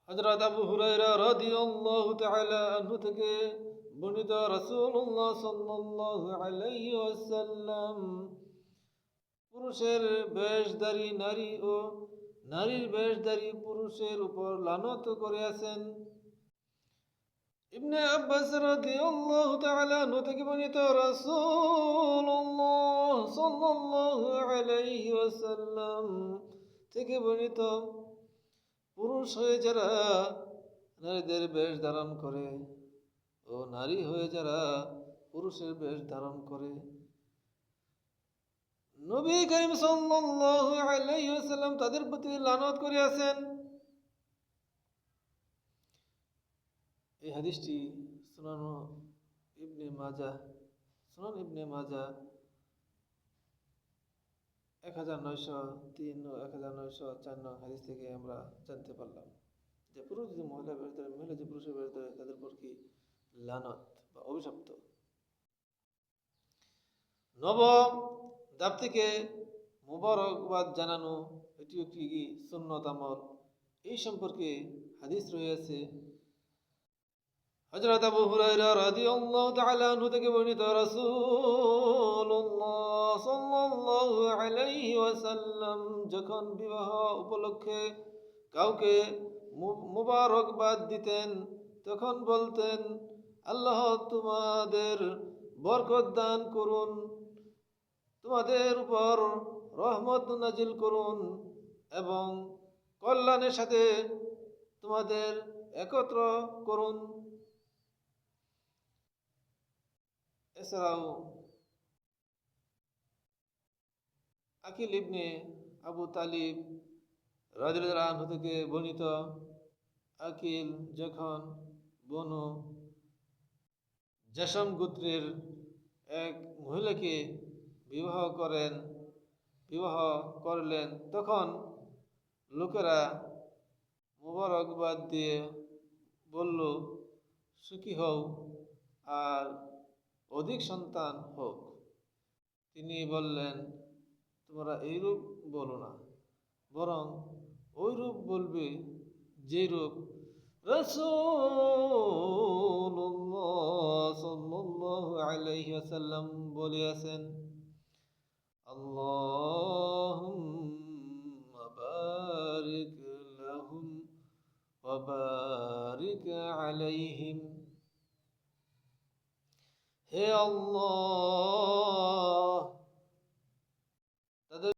হযরত আবু হুরায়রা রাদিয়াল্লাহু তাআলা আনহু থেকে বর্ণিত, রাসূলুল্লাহ সাল্লাল্লাহু আলাইহি ওয়াসাল্লাম পুরুষের বেশধারী নারী ও নারীর বেশধারী পুরুষের উপর লানত করিয়াছেন। ইবনে আব্বাস রাদিয়াল্লাহু তাআলা আনহু থেকে বর্ণিত, রাসূলুল্লাহ সাল্লাল্লাহু আলাইহি ওয়াসাল্লাম থেকে বর্ণিত, পুরুষ হয়ে যারা নারীদের বেশ ধারণ করে ও নারী হয়ে যারা পুরুষের বেশ ধারণ করে, নবী করিম সাল্লাল্লাহু আলাইহি ওয়াসাল্লাম তাদের প্রতি লানত করিয়াছেন। এই হাদিসটি সুনান ইবনে মাজাহ 1903 ও 1904 নং হাদিস থেকে আমরা জানতে পারলাম যে পুরুষ যদি মহিলা বেশ ধরে, মহিলা যে পুরুষের বেশ ধরে, তাদের উপর কি লানত বা অভিশপ্ত। নবম দাপ্তিকে মুবারকবাদ জানানো এটি একটি সুন্নত আমল। এই সম্পর্কে হাদিস রয়েছে। হযরত আবু হুরায়রা রাদিয়াল্লাহু তাআলা আনহু থেকে বর্ণিত, রাসূলুল্লাহ সাল্লাল্লাহু আলাইহি ওয়াসাল্লাম যখন বিবাহ উপলক্ষে কাউকে মুবারকবাদ দিতেন, তখন বলতেন, আল্লাহ তোমাদের বরকত দান করুন, তোমাদের উপর রহমত নাজিল করুন এবং কল্যাণের সাথে তোমাদের একত্র করুন। এছাড়াও আকিল ইবনে আবু তালিব রাদিয়াল্লাহু আনহু থেকে বর্ণিত, আকিল যখন বনু জাসম গোত্রের এক মহিলাকে বিবাহ করলেন, তখন লোকেরা মুবারকবাদ দিয়ে বলল, সুখী হও আর অধিক সন্তান হোক। তিনি বললেন, তোমরা এইরূপ বলো না, বরং ওইরূপ বলবে যেরূপ রাসূলুল্লাহ সাল্লাল্লাহু আলাইহি ওয়াসাল্লাম বলিয়াছেন। আল্লাহ